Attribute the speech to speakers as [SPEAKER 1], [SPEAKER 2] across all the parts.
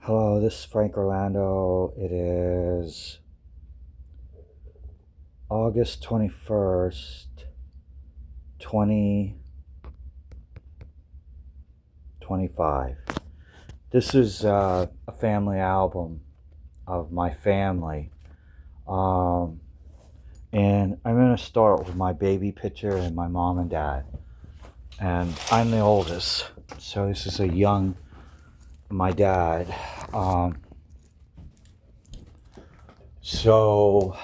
[SPEAKER 1] Hello, this is Frank Orlando. It is August 21st, 2025. This is a family album of my family. Um, and I'm going to start with my baby picture and my mom and dad. And I'm the oldest. So this is my dad. Um, so,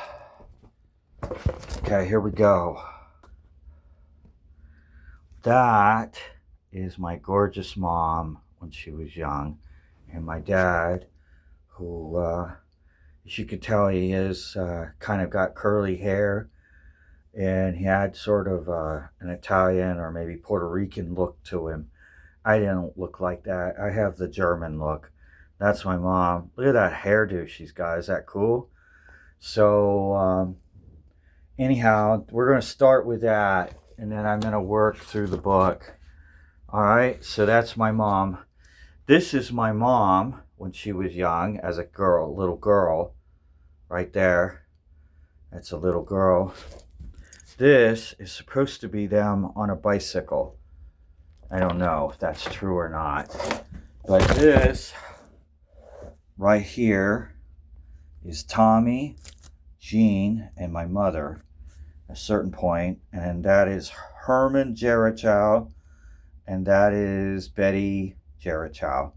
[SPEAKER 1] okay, here we go. That is my gorgeous mom when she was young, and my dad, who, as you can tell, he is kind of got curly hair, and he had sort of an Italian or maybe Puerto Rican look to him. I didn't look like that. I have the German look. That's my mom. Look at that hairdo she's got. Is that cool? So, anyhow, we're going to start with that, and then I'm going to work through the book. All right, so that's my mom. This is my mom when she was young as a girl, little girl, right there. That's a little girl. This is supposed to be them on a bicycle. I don't know if that's true or not. But this right here is Tommy, Jean, and my mother at a certain point. And that is Herman Jerichow. And that is Betty Jerichow.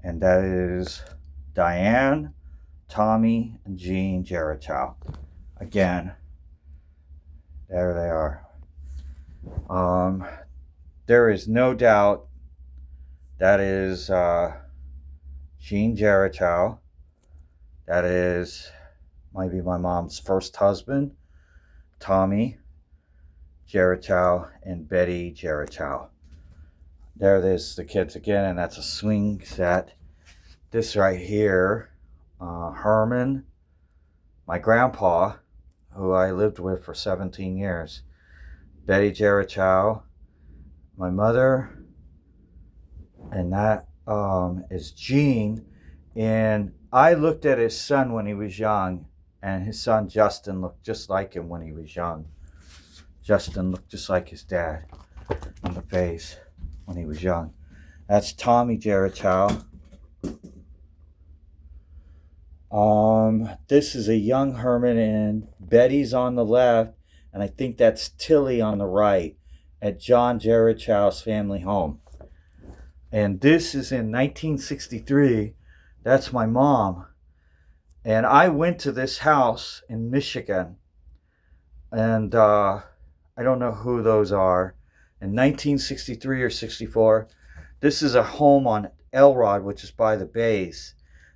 [SPEAKER 1] And that is Diane, Tommy, and Jean Jerichow. Again, there they are. There is no doubt that is Jean Jerichow. That is maybe my mom's first husband, Tommy Jerichow, and Betty Jerichow. There it is, the kids again, and that's a swing set. This right here, Herman, my grandpa, who I lived with for 17 years. Betty Jerichow, my mother, and that is Gene. And I looked at his son when he was young, and his son Justin looked just like him when he was young. Justin looked just like his dad in the face when he was young. That's Tommy Jerichow. This is a young Herman, and Betty's on the left, and I think that's Tilly on the right at John Jerichow's family home. And this is in 1963. That's my mom. And I went to this house in Michigan, and I don't know who those are. In 1963 or 64, this is a home on Elrod, which is by the base.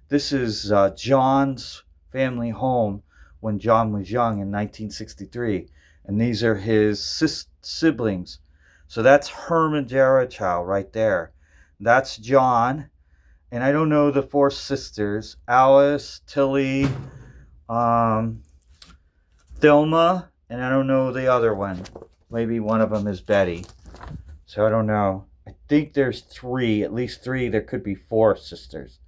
[SPEAKER 1] This is John's family home when John was young in 1963. And these are his siblings. So that's Herman Jerichow right there. That's John. And I don't know the four sisters. Alice, Tilly, Thelma, and I don't know the other one. Maybe one of them is Betty. So I don't know. I think there's three, at least three. There could be four sisters.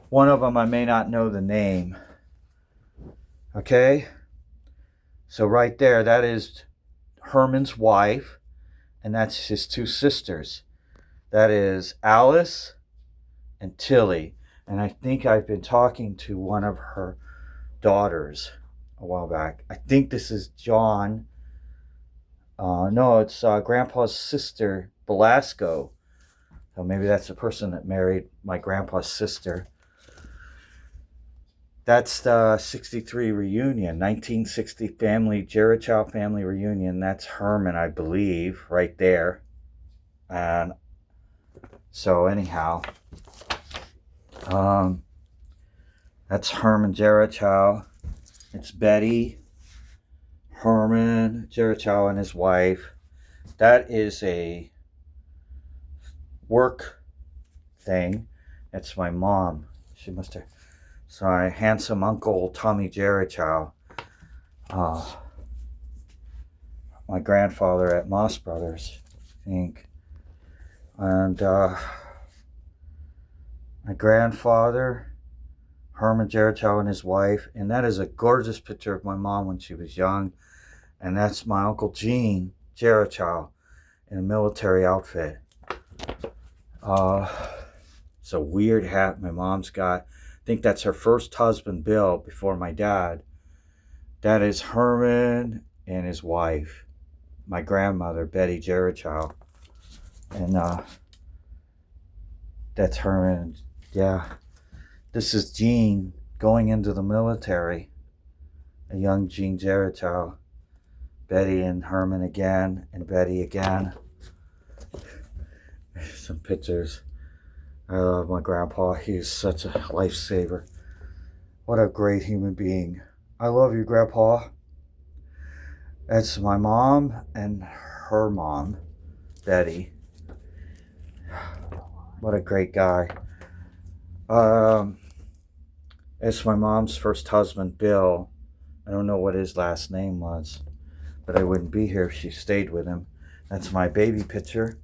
[SPEAKER 1] One of them I may not know the name. Okay? So right there, that is Herman's wife, and that's his two sisters. That is Alice and Tilly. And I think I've been talking to one of her daughters a while back. I think this is John. No, it's Grandpa's sister, Belasco. So maybe that's the person that married my grandpa's sister. That's the 63 reunion, 1960 Jerichow family reunion. That's Herman, I believe, right there. And so anyhow, that's Herman Jerichow. It's Betty, Herman Jerichow, and his wife. That is a work thing. It's my mom. She must have. Sorry, handsome Uncle Tommy Jerichow. My grandfather at Moss Brothers, I think. And My grandfather, Herman Jerichow, and his wife. And that is a gorgeous picture of my mom when she was young. And that's my Uncle Gene Jerichow in a military outfit. It's a weird hat my mom's got. I think that's her first husband, Bill, before my dad. That is Herman and his wife, my grandmother, Betty Jerichow. And that's Herman. Yeah. This is Gene going into the military. A young Gene Jerichow. Betty and Herman again, and Betty again. Some pictures. I love my grandpa. He's such a lifesaver. What a great human being. I love you, Grandpa. That's my mom and her mom, Betty. What a great guy. It's my mom's first husband, Bill. I don't know what his last name was, but I wouldn't be here if she stayed with him. That's my baby picture.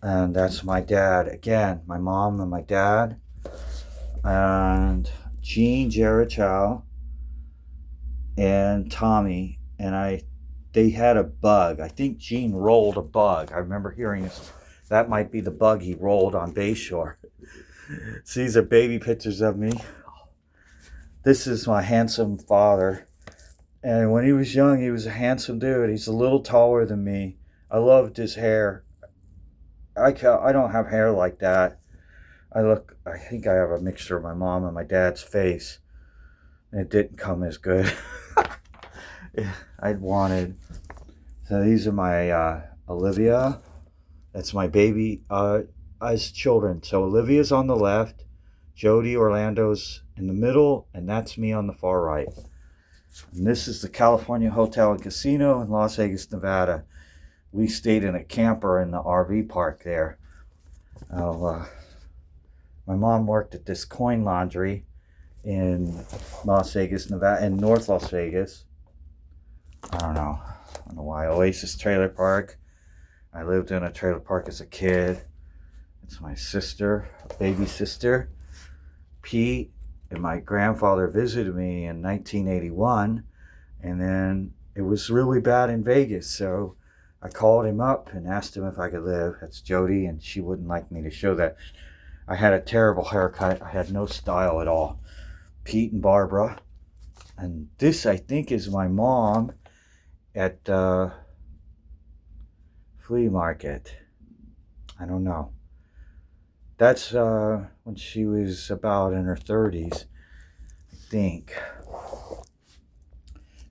[SPEAKER 1] And that's my dad. Again, my mom and my dad. And Gene Jerichow and Tommy. And they had a bug. I think Gene rolled a bug. I remember hearing this. That might be the bug he rolled on Bayshore. So these are baby pictures of me. This is my handsome father. And when he was young, he was a handsome dude. He's a little taller than me. I loved his hair. I don't have hair like that. I think I have a mixture of my mom and my dad's face. And it didn't come as good. I'd wanted. So these are my Olivia. That's my baby as children. So Olivia's on the left. Jody Orlando's in the middle. And that's me on the far right. And this is the California Hotel and Casino in Las Vegas, Nevada. We stayed in a camper in the RV park there. My mom worked at this coin laundry in Las Vegas, Nevada, in North Las Vegas. I don't know why. Oasis Trailer Park. I lived in a trailer park as a kid. It's my sister, baby sister, Pete. And my grandfather visited me in 1981. And then it was really bad in Vegas. So I called him up and asked him if I could live. That's Jody, and she wouldn't like me to show that. I had a terrible haircut. I had no style at all. Pete and Barbara. And this, I think, is my mom at the flea market. I don't know. That's when she was about in her 30s, I think.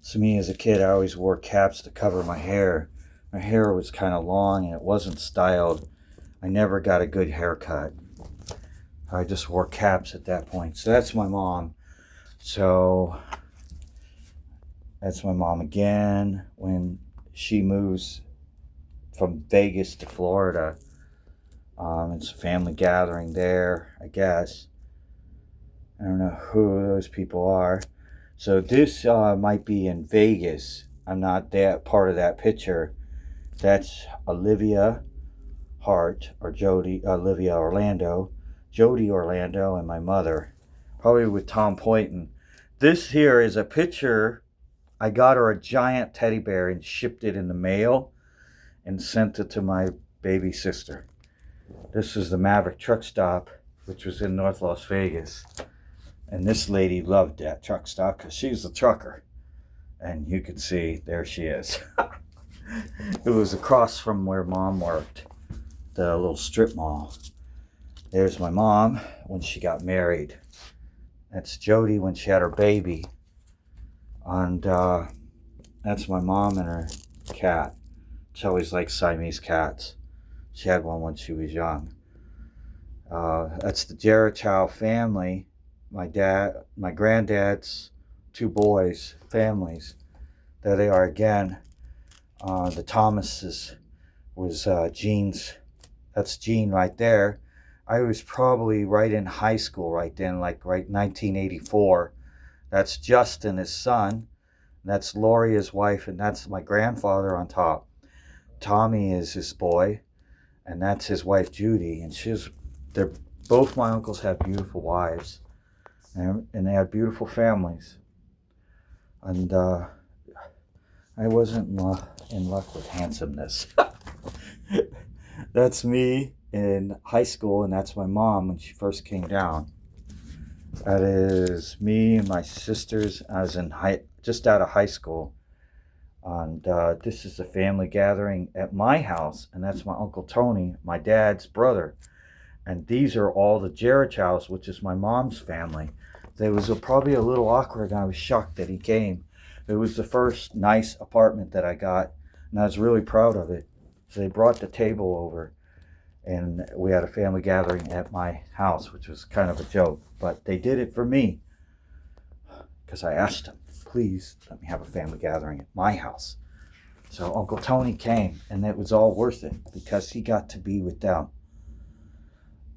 [SPEAKER 1] So me as a kid, I always wore caps to cover my hair. My hair was kind of long and it wasn't styled. I never got a good haircut. I just wore caps at that point. So that's my mom. So that's my mom again when she moves from Vegas to Florida. It's a family gathering there, I guess. I don't know who those people are. So this might be in Vegas. I'm not that part of that picture. That's Olivia Hart or Olivia Orlando, Jody Orlando, and my mother, probably with Tom Poyton. This here is a picture. I got her a giant teddy bear and shipped it in the mail and sent it to my baby sister. This is the Maverick truck stop, which was in North Las Vegas. And this lady loved that truck stop because she's a trucker. And you can see, there she is. It was across from where Mom worked, the little strip mall. There's my mom when she got married. That's Jody when she had her baby. And that's my mom and her cat. She always liked Siamese cats. She had one when she was young. That's the Jerichow family. My dad, my granddad's two boys, families. There they are again. The Thomases was Gene's. That's Gene right there. I was probably right in high school right then, like right 1984. That's Justin, his son. That's Lori, his wife, and that's my grandfather on top. Tommy is his boy, and that's his wife Judy, and they're Both my uncles had beautiful wives, and they had beautiful families. And I wasn't in luck with handsomeness. That's me in high school, and that's my mom when she first came down. That is me and my sisters as in just out of high school. And this is a family gathering at my house, and that's my Uncle Tony, my dad's brother. And these are all the Jeichows, which is my mom's family. It was probably a little awkward, and I was shocked that he came. It was the first nice apartment that I got, and I was really proud of it. So they brought the table over, and we had a family gathering at my house, which was kind of a joke. But they did it for me, because I asked them, please let me have a family gathering at my house. So Uncle Tony came, and it was all worth it, because he got to be with them.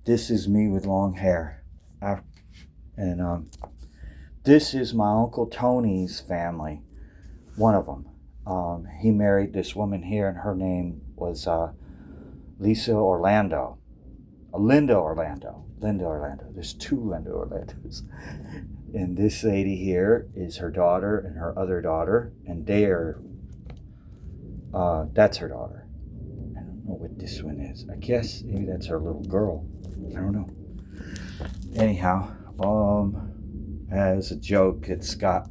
[SPEAKER 1] This is me with long hair. And this is my Uncle Tony's family, one of them. He married this woman here, and her name was Linda Orlando. There's two Linda Orlandos. And this lady here is her daughter and her other daughter, and that's her daughter. I don't know what this one is. I guess maybe that's her little girl. I don't know. Anyhow, as a joke, it's got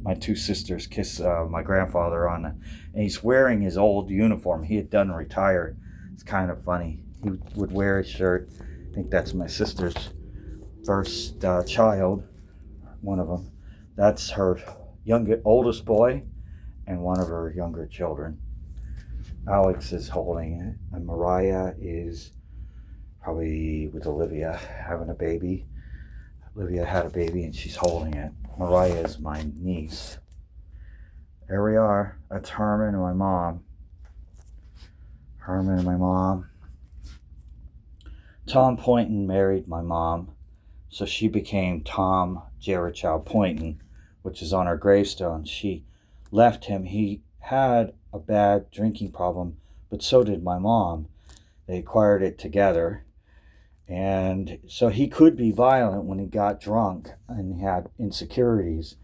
[SPEAKER 1] my two sisters kiss my grandfather on and he's wearing his old uniform. He had done retired. It's kind of funny. He would wear his shirt. I think that's my sister's first child, one of them. That's her oldest boy and one of her younger children. Alex is holding it, and Mariah is probably with Olivia having a baby. Olivia had a baby and she's holding it. Mariah is my niece. There we are. That's Herman and my mom. Tom Poynton married my mom, so she became Tom Jeichow Poynton, which is on her gravestone. She left him. He had a bad drinking problem, but so did my mom. They acquired it together. And so he could be violent when he got drunk and had insecurities.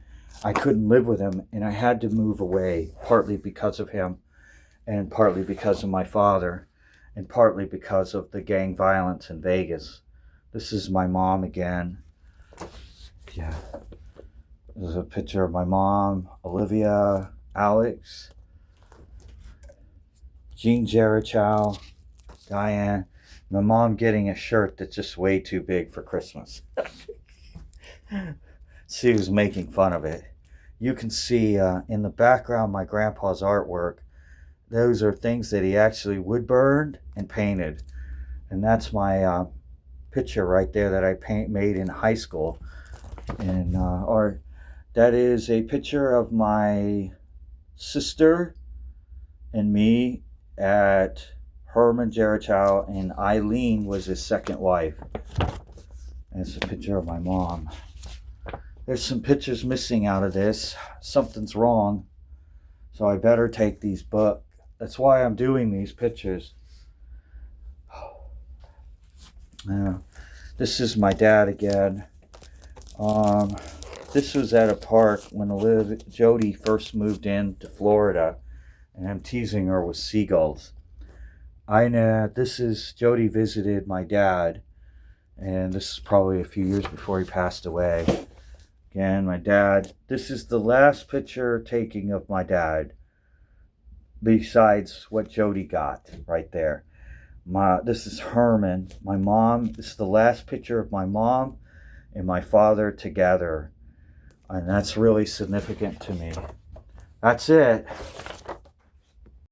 [SPEAKER 1] I couldn't live with him, and I had to move away, partly because of him, and partly because of my father, and partly because of the gang violence in Vegas. This is my mom again. Yeah. There's a picture of my mom, Olivia, Alex, Jean Jerichow, Diane. My mom getting a shirt that's just way too big for Christmas. She was making fun of it. You can see in the background my grandpa's artwork. Those are things that he actually wood burned and painted. And that's my picture right there that I made in high school. And that is a picture of my sister and me at Herman Jerichow, and Eileen was his second wife. And it's a picture of my mom. There's some pictures missing out of this. Something's wrong. So I better take these books. That's why I'm doing these pictures. This is my dad again. This was at a park when Jody first moved into Florida, and I'm teasing her with seagulls. This is Jody visited my dad, and this is probably a few years before he passed away. Again, my dad. This is the last picture taking of my dad, besides what Jody got right there. This is Herman. My mom. This is the last picture of my mom and my father together, and that's really significant to me. That's it.